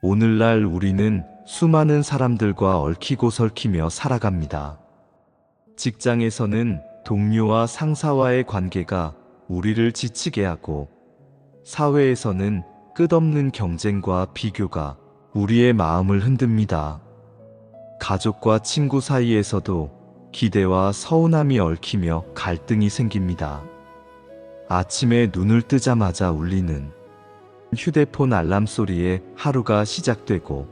오늘날 우리는 수많은 사람들과 얽히고 설키며 살아갑니다. 직장에서는 동료와 상사와의 관계가 우리를 지치게 하고, 사회에서는 끝없는 경쟁과 비교가 우리의 마음을 흔듭니다. 가족과 친구 사이에서도 기대와 서운함이 얽히며 갈등이 생깁니다. 아침에 눈을 뜨자마자 울리는 휴대폰 알람 소리에 하루가 시작되고,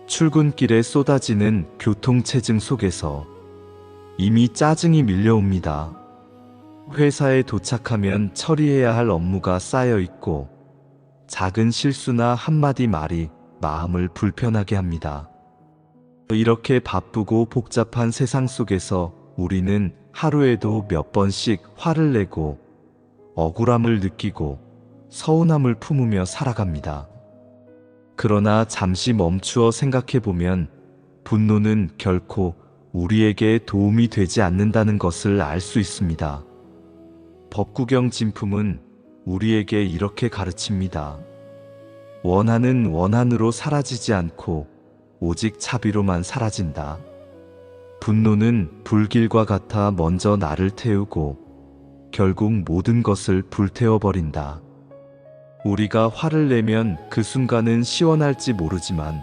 출근길에 쏟아지는 교통체증 속에서 이미 짜증이 밀려옵니다. 회사에 도착하면 처리해야 할 업무가 쌓여 있고, 작은 실수나 한마디 말이 마음을 불편하게 합니다. 이렇게 바쁘고 복잡한 세상 속에서 우리는 하루에도 몇 번씩 화를 내고 억울함을 느끼고 서운함을 품으며 살아갑니다. 그러나 잠시 멈추어 생각해보면 분노는 결코 우리에게 도움이 되지 않는다는 것을 알 수 있습니다. 법구경 진품은 우리에게 이렇게 가르칩니다. 원한은 원한으로 사라지지 않고 오직 차비로만 사라진다. 분노는 불길과 같아 먼저 나를 태우고 결국 모든 것을 불태워버린다. 우리가 화를 내면 그 순간은 시원할지 모르지만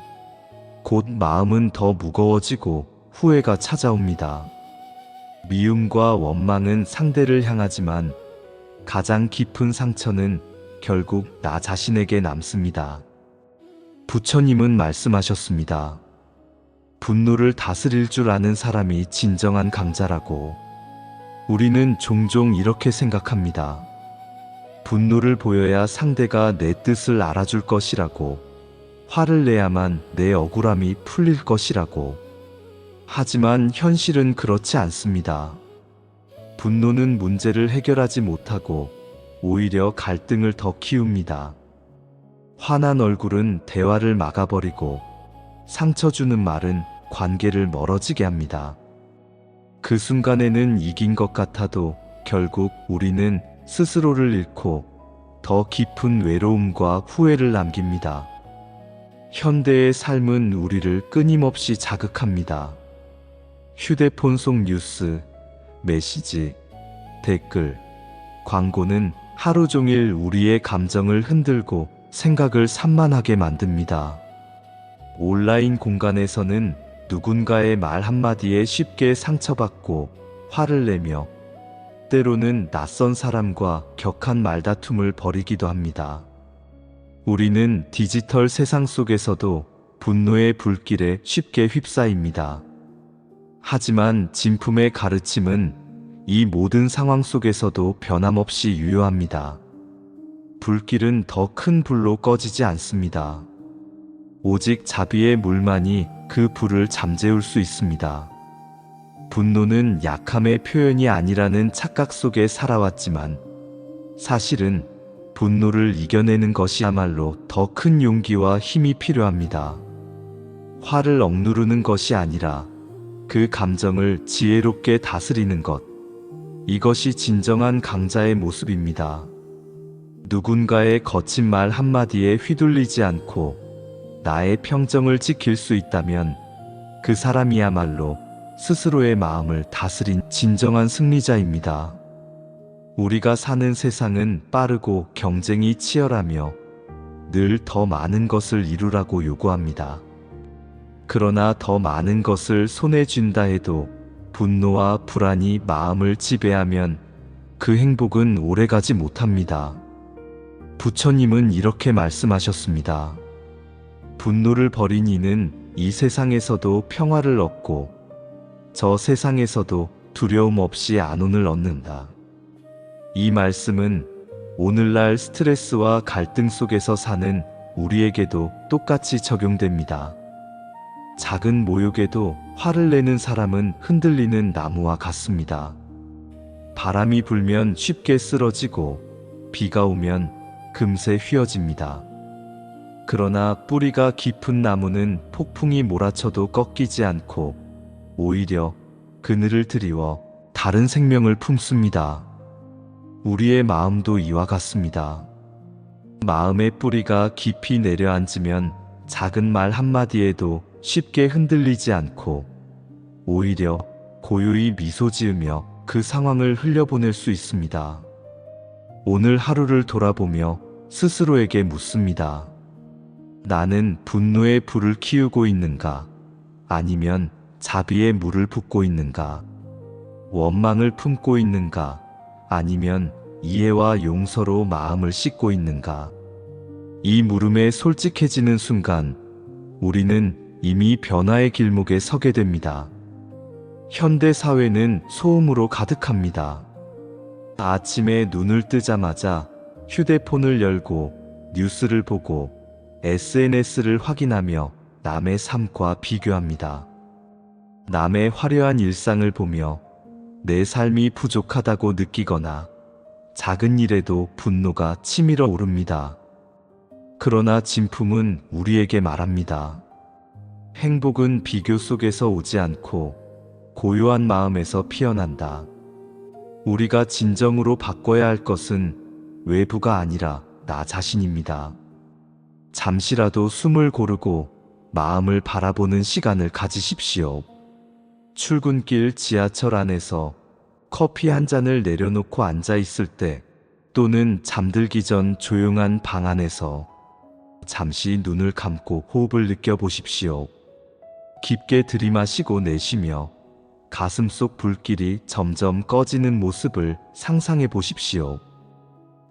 곧 마음은 더 무거워지고 후회가 찾아옵니다. 미움과 원망은 상대를 향하지만 가장 깊은 상처는 결국 나 자신에게 남습니다. 부처님은 말씀하셨습니다. 분노를 다스릴 줄 아는 사람이 진정한 강자라고. 우리는 종종 이렇게 생각합니다. 분노를 보여야 상대가 내 뜻을 알아줄 것이라고, 화를 내야만 내 억울함이 풀릴 것이라고. 하지만 현실은 그렇지 않습니다. 분노는 문제를 해결하지 못하고 오히려 갈등을 더 키웁니다. 화난 얼굴은 대화를 막아버리고, 상처 주는 말은 관계를 멀어지게 합니다. 그 순간에는 이긴 것 같아도 결국 우리는 스스로를 잃고 더 깊은 외로움과 후회를 남깁니다. 현대의 삶은 우리를 끊임없이 자극합니다. 휴대폰 속 뉴스, 메시지, 댓글, 광고는 하루 종일 우리의 감정을 흔들고 생각을 산만하게 만듭니다. 온라인 공간에서는 누군가의 말 한마디에 쉽게 상처받고 화를 내며, 때로는 낯선 사람과 격한 말다툼을 벌이기도 합니다. 우리는 디지털 세상 속에서도 분노의 불길에 쉽게 휩싸입니다. 하지만 진품의 가르침은 이 모든 상황 속에서도 변함없이 유효합니다. 불길은 더 큰 불로 꺼지지 않습니다. 오직 자비의 물만이 그 불을 잠재울 수 있습니다. 분노는 약함의 표현이 아니라는 착각 속에 살아왔지만, 사실은 분노를 이겨내는 것이야말로 더 큰 용기와 힘이 필요합니다. 화를 억누르는 것이 아니라 그 감정을 지혜롭게 다스리는 것, 이것이 진정한 강자의 모습입니다. 누군가의 거친 말 한마디에 휘둘리지 않고 나의 평정을 지킬 수 있다면 그 사람이야말로 스스로의 마음을 다스린 진정한 승리자입니다. 우리가 사는 세상은 빠르고 경쟁이 치열하며 늘 더 많은 것을 이루라고 요구합니다. 그러나 더 많은 것을 손에 쥔다 해도 분노와 불안이 마음을 지배하면 그 행복은 오래가지 못합니다. 부처님은 이렇게 말씀하셨습니다. 분노를 버린 이는 이 세상에서도 평화를 얻고 저 세상에서도 두려움 없이 안온을 얻는다. 이 말씀은 오늘날 스트레스와 갈등 속에서 사는 우리에게도 똑같이 적용됩니다. 작은 모욕에도 화를 내는 사람은 흔들리는 나무와 같습니다. 바람이 불면 쉽게 쓰러지고 비가 오면 금세 휘어집니다. 그러나 뿌리가 깊은 나무는 폭풍이 몰아쳐도 꺾이지 않고 오히려 그늘을 드리워 다른 생명을 품습니다. 우리의 마음도 이와 같습니다. 마음의 뿌리가 깊이 내려앉으면 작은 말 한마디에도 쉽게 흔들리지 않고 오히려 고요히 미소 지으며 그 상황을 흘려보낼 수 있습니다. 오늘 하루를 돌아보며 스스로에게 묻습니다. 나는 분노의 불을 키우고 있는가? 아니면 자비의 물을 붓고 있는가? 원망을 품고 있는가? 아니면 이해와 용서로 마음을 씻고 있는가? 이 물음에 솔직해지는 순간 우리는 이미 변화의 길목에 서게 됩니다. 현대 사회는 소음으로 가득합니다. 아침에 눈을 뜨자마자 휴대폰을 열고 뉴스를 보고 SNS를 확인하며 남의 삶과 비교합니다. 남의 화려한 일상을 보며 내 삶이 부족하다고 느끼거나 작은 일에도 분노가 치밀어 오릅니다. 그러나 진품은 우리에게 말합니다. 행복은 비교 속에서 오지 않고 고요한 마음에서 피어난다. 우리가 진정으로 바꿔야 할 것은 외부가 아니라 나 자신입니다. 잠시라도 숨을 고르고 마음을 바라보는 시간을 가지십시오. 출근길 지하철 안에서 커피 한 잔을 내려놓고 앉아 있을 때, 또는 잠들기 전 조용한 방 안에서 잠시 눈을 감고 호흡을 느껴보십시오. 깊게 들이마시고 내쉬며 가슴 속 불길이 점점 꺼지는 모습을 상상해 보십시오.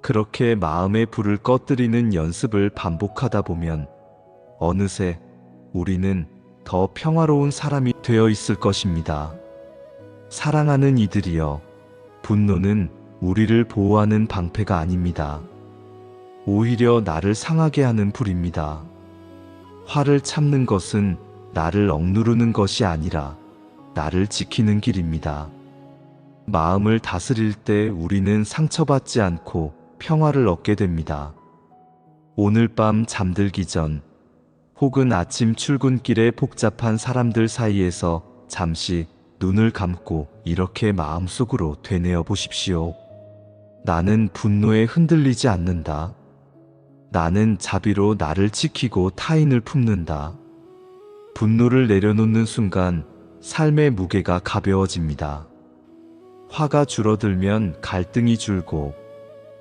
그렇게 마음의 불을 꺼뜨리는 연습을 반복하다 보면 어느새 우리는 더 평화로운 사람이 되어 있을 것입니다. 사랑하는 이들이여, 분노는 우리를 보호하는 방패가 아닙니다. 오히려 나를 상하게 하는 불입니다. 화를 참는 것은 나를 억누르는 것이 아니라 나를 지키는 길입니다. 마음을 다스릴 때 우리는 상처받지 않고 평화를 얻게 됩니다. 오늘 밤 잠들기 전 혹은 아침 출근길의 복잡한 사람들 사이에서 잠시 눈을 감고 이렇게 마음속으로 되뇌어 보십시오. 나는 분노에 흔들리지 않는다. 나는 자비로 나를 지키고 타인을 품는다. 분노를 내려놓는 순간 삶의 무게가 가벼워집니다. 화가 줄어들면 갈등이 줄고,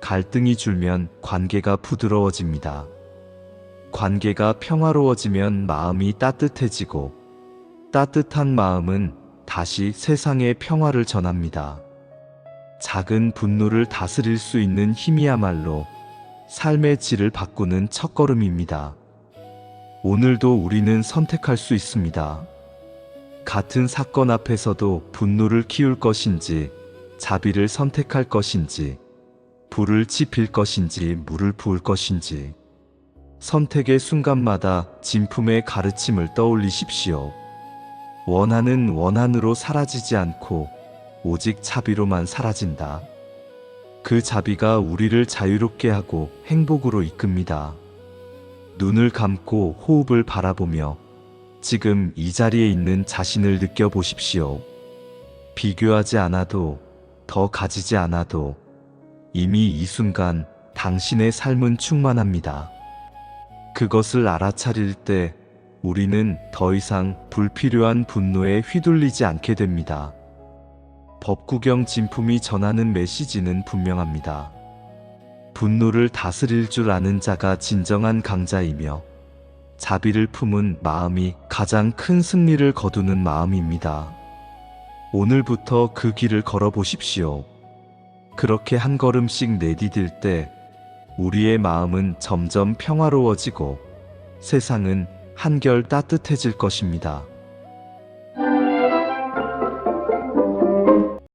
갈등이 줄면 관계가 부드러워집니다. 관계가 평화로워지면 마음이 따뜻해지고, 따뜻한 마음은 다시 세상에 평화를 전합니다. 작은 분노를 다스릴 수 있는 힘이야말로 삶의 질을 바꾸는 첫걸음입니다. 오늘도 우리는 선택할 수 있습니다. 같은 사건 앞에서도 분노를 키울 것인지, 자비를 선택할 것인지, 불을 지필 것인지, 물을 부을 것인지. 선택의 순간마다 진품의 가르침을 떠올리십시오. 원한은 원한으로 사라지지 않고 오직 자비로만 사라진다. 그 자비가 우리를 자유롭게 하고 행복으로 이끕니다. 눈을 감고 호흡을 바라보며 지금 이 자리에 있는 자신을 느껴보십시오. 비교하지 않아도, 더 가지지 않아도 이미 이 순간 당신의 삶은 충만합니다. 그것을 알아차릴 때 우리는 더 이상 불필요한 분노에 휘둘리지 않게 됩니다. 법구경 진품이 전하는 메시지는 분명합니다. 분노를 다스릴 줄 아는 자가 진정한 강자이며, 자비를 품은 마음이 가장 큰 승리를 거두는 마음입니다. 오늘부터 그 길을 걸어보십시오. 그렇게 한 걸음씩 내디딜 때 우리의 마음은 점점 평화로워지고 세상은 한결 따뜻해질 것입니다.